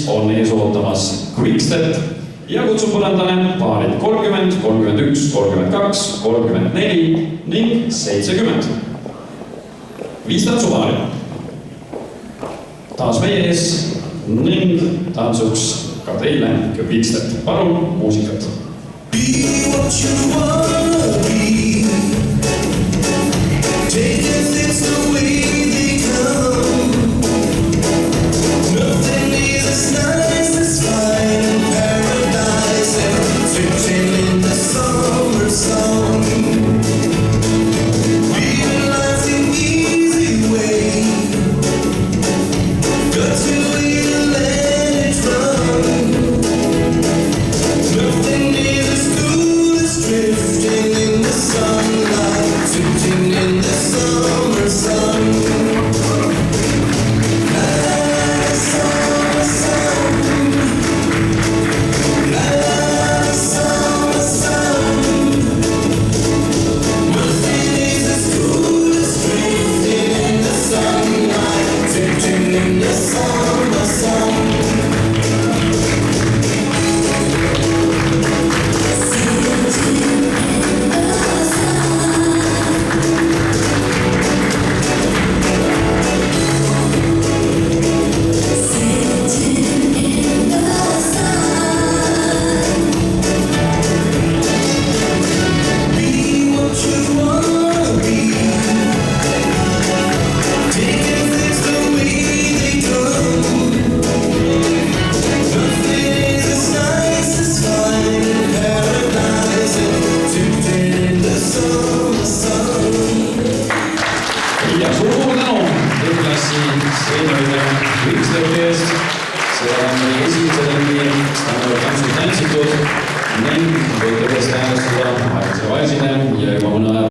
on ees ootamas Quickstep ja kutsub põrandale paarid 30, 31, 32, 34 ning 70. 5 tantsupaari. Taas meie ees ning tantsuks ka teile Quickstep. Palun muusikat. Be what you wanna be. Taking things the way they come. Nothing is as nice as flying in paradise and fishing in the summer sun. Living life's the easy way. Got to let it run. Nothing is as cool as drifting in the sunlight, sitting in the summer sun. La la summer sun. La la summer sun. Nothing is as cool as drifting in the sunlight, sitting in the summer sun. Ja suur tänu E-klassi seeniorile Quickstepi eest. See on meie esimesel tantsud tantsitud ning võite võista